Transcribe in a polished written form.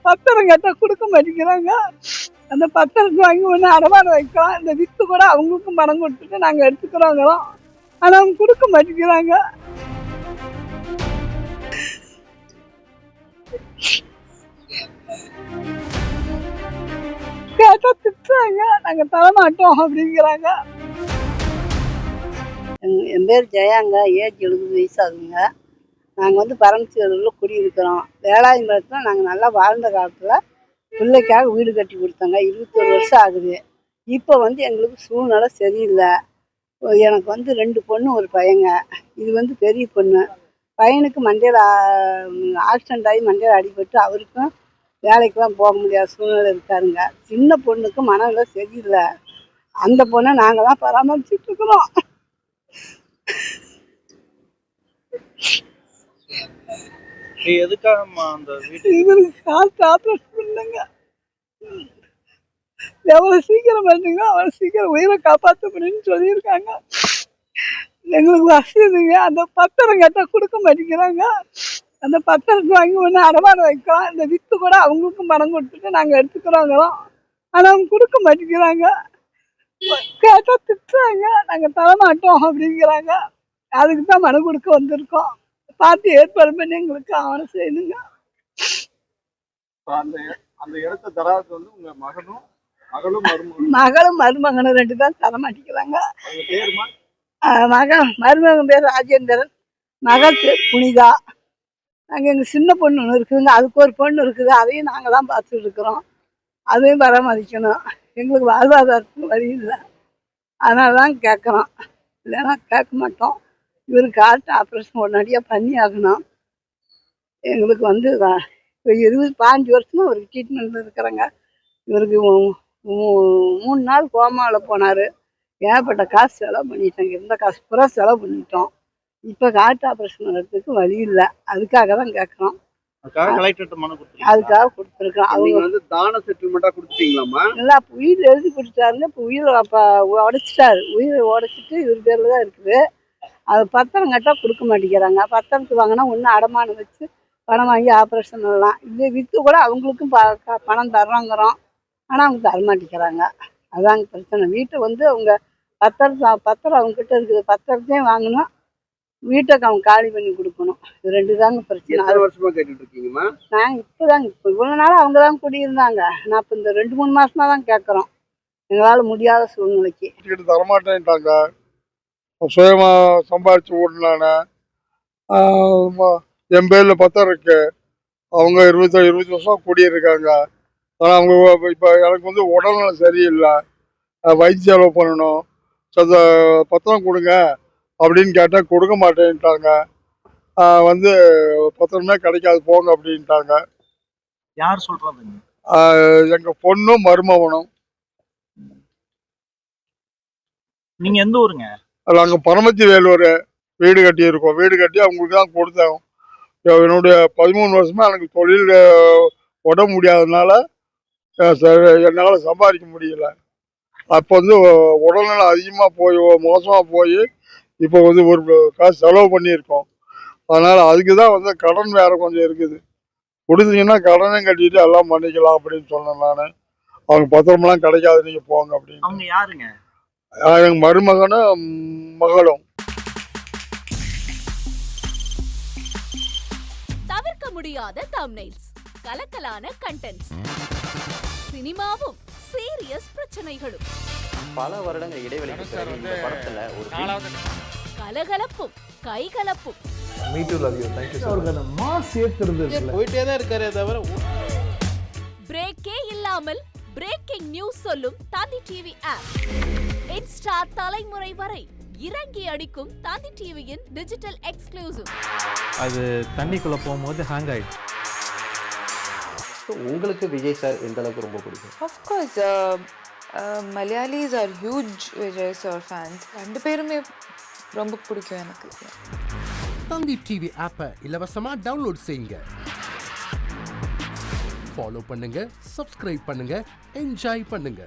பத்திரம் கேட்டால் கொடுக்க மாட்டேங்கிறாங்க. அந்த பத்திரத்தை வாங்கி ஒன்று அடமானம் வைக்கிறோம். இந்த வித்து கூட அவங்களுக்கும் பணம் கொடுத்துட்டு நாங்கள் எடுத்துக்கிறோங்கிறோம். ஆனால் அவங்க கொடுக்க மாட்டேங்கிறாங்க. கேட்டா திட்டுறாங்க, நாங்கள் தரமாட்டோம் அப்படிங்கிறாங்க. என் பேர் ஜெயாங்க. ஏஜ் 70 வயசு ஆகுங்க. நாங்கள் பரமசிவரில் குடியிருக்கிறோம். வேலாயுதத்தில் நாங்கள் நல்லா வாழ்ந்த காலத்தில் பிள்ளைக்காக வீடு கட்டி கொடுத்தாங்க. 21 வருஷம் ஆகுது. இப்போ எங்களுக்கு சூழ்நிலை சரியில்லை. எனக்கு 2 பொண்ணு ஒரு பையங்க. இது பெரிய பொண்ணு. பையனுக்கு மண்டையில் ஆக்சிடென்ட் ஆகி மண்டையில் அடிபட்டு அவருக்கும் வேலைக்கெல்லாம் போக முடியாத சூழ்நிலை இருக்காருங்க. சின்ன பொண்ணுக்கு மனநிலை சரியில்லை. அந்த பொண்ணை நாங்கள் தான் பராமரிச்சுட்டு இருக்கிறோம். இவருக்கு ஹார்ட் ஆப்ரேஷன் பண்ணுங்க. எவ்வளோ சீக்கிரம் பண்ணுங்க அவ்வளோ சீக்கிரம் உயிரை காப்பாற்ற முடியும்னு சொல்லியிருக்காங்க. எங்களுக்கு வசதிங்க. அந்த பத்திரம் கேட்டால் கொடுக்க மாட்டேங்கிறாங்க. அந்த பத்திரத்தை வாங்கி ஒன்று அடமானம் வைக்கிறோம். இந்த வித்து கூட அவங்களுக்கும் பணம் கொடுத்துட்டு நாங்கள் எடுத்துக்கிறோங்கிறோம். ஆனால் அவங்க கொடுக்க மாட்டேங்கிறாங்க. கேட்டால் திட்டுறாங்க, நாங்கள் தரமாட்டோம் அப்படிங்கிறாங்க. அதுக்கு தான் மனு கொடுக்க வந்திருக்கோம். பார்த்து ஏற்பாடு பண்ணி எங்களுக்கு ஆவணம் செய்யணுங்க. மகளும் மருமகனும் 2 தான் தர மாட்டேங்கிறாங்க. மருமகன் பேர் ராஜேந்திரன், மகள் பேர் புனிதா. நாங்கள் எங்கள் சின்ன பொண்ணு ஒன்று இருக்குதுங்க. அதுக்கு ஒரு பொண்ணு இருக்குது. அதையும் நாங்கள் தான் பார்த்துட்டு இருக்கிறோம். அதையும் பராமரிக்கணும். எங்களுக்கு வாழ்வாதாரத்துக்கு வழி இல்லை. அதனால தான் கேட்குறோம். இல்லைன்னா கேட்க மாட்டோம். இவருக்கு ஹார்ட் ஆப்ரேஷன் உடனடியாக பண்ணி ஆகணும். எங்களுக்கு இப்போ 25 வருஷமாக அவருக்கு ட்ரீட்மெண்ட் இருக்கிறாங்க. இவருக்கு 3 நாள் கோமாவில் போனார். ஏகப்பட்ட காசு செலவு பண்ணிட்டாங்க. இருந்த காசு பூரா செலவு பண்ணிட்டோம். இப்போ ஹார்ட் ஆப்ரேஷன் பண்ணுறதுக்கு வழி இல்லை. அதுக்காக தான் கேட்குறோம். அதுக்காக கொடுத்துருக்கோம். அவங்க தான செட்டில்மெண்ட்டாக கொடுத்துட்டீங்களாம்மா? நல்லா உயிர் எழுதி கொடுத்தாருங்க. இப்போ உயிர் உடைச்சிட்டாரு. உயிரை உடைச்சிட்டு இவர் பேரில் தான் இருக்குது. அது பத்திரம் கேட்டால் கொடுக்க மாட்டேங்கிறாங்க. பத்திரத்து வாங்கினா ஒன்று அடமானம் வச்சு பணம் வாங்கி ஆப்ரேஷன் பண்ணலாம். இது விற்று கூட அவங்களுக்கும் பணம் தர்றோங்கிறோம். ஆனால் அவங்க தரமாட்டேங்கிறாங்க. அதாங்க பிரச்சனை. வீட்டை அவங்க பத்திரம் அவங்ககிட்ட இருக்குது. பத்திரத்தையும் வாங்கணும், வீட்டை அவங்க காலி பண்ணி கொடுக்கணும். இது 2 தாங்க பிரச்சனை. நாங்கள் இப்போ இவ்வளோ நாள் அவங்க தான் குடியிருந்தாங்க. நான் இப்போ இந்த 2-3 மாசமாக தான் கேட்குறோம். எங்களால் முடியாத சூழ்நிலைக்கு தரமாட்டேன்ட்டாங்க. சுயமா சம்பாதிச்சு ஓடினானே. என் பேரில் பத்திரம் இருக்கு. அவங்க 20 வருஷம் குடியிருக்காங்க. ஆனால் அவங்க இப்போ எனக்கு உடல்நல சரியில்லை. வைத்திய செலவு பண்ணணும். பத்திரம் கொடுங்க அப்படின்னு கேட்டால் கொடுக்க மாட்டேன்ட்டாங்க. பத்திரமே கிடைக்காது போங்க அப்படின்ட்டாங்க. யார் சொல்றது? எங்கள் பொண்ணும் மருமகனும். நீங்கள் எந்த ஊருங்க? நாங்கள் பரமத்தி வேலூர் வீடு கட்டியிருக்கோம். வீடு கட்டி அவங்களுக்கு தான் கொடுத்தோம். என்னுடைய 13 வருஷமாக எனக்கு தொழில் உடம்பு முடியாததுனால என்னால் சம்பாதிக்க முடியல. அப்போ உடல்நலம் அதிகமாக போய் மோசமாக போய் இப்போ ஒரு காசு செலவு பண்ணியிருக்கோம். அதனால் அதுக்கு தான் கடன் வேறு கொஞ்சம் இருக்குது. கொடுத்தீங்கன்னா கடனையும் கட்டிட்டு எல்லாம் பண்ணிக்கலாம் அப்படின்னு சொன்னேன் நான். அவங்க பத்திரமெல்லாம் கிடைக்காது, நீங்கள் போங்க அப்படின்னு. அவங்க யாருங்க? எங்கள் மருமகனும் மகளும். தவிர்க்க முடியாத தம்ப்நெயில்ஸ், கலக்கலான கண்டென்ட்ஸ், சினிமாவும் சீரியஸ் பிரச்சனைகளும், பல வருடங்கள் இடைவெளிக்கு பிறகு இந்த படத்துல ஒரு கலகலப்பும் கைகலப்பும். Me too love you. Thank you so much. Mass ஏத்துறது போயிட்டே தான் இருக்காரே தவிர பிரேக்கே இல்லாமல் பிரேக்கிங் நியூஸ் சொல்லும் தந்தி டிவி ஆப். இன்ஸ்டா தலைமுறை வரை இறங்கி அடிக்கும் தந்தி டிவியின் டிஜிட்டல் எக்ஸ்க்ளூசிவ். அது தண்ணிக்குள்ள போகும்போது ஹேங் ஆயிடுச்சு. உங்களுக்கு விஜய் சார் எந்த அளவுக்கு ரொம்ப பிடிக்கும்? Of course, Malayalis are huge Vijay sir fans. 2 பேருமே ரொம்ப பிடிக்கும் எனக்கு. தந்தி டிவி ஆப்பை இலவசமா டவுன்லோட் செய்யுங்க. ஃபாலோ பண்ணுங்க, சப்ஸ்கிரைப் பண்ணுங்க, என்ஜாய் பண்ணுங்க.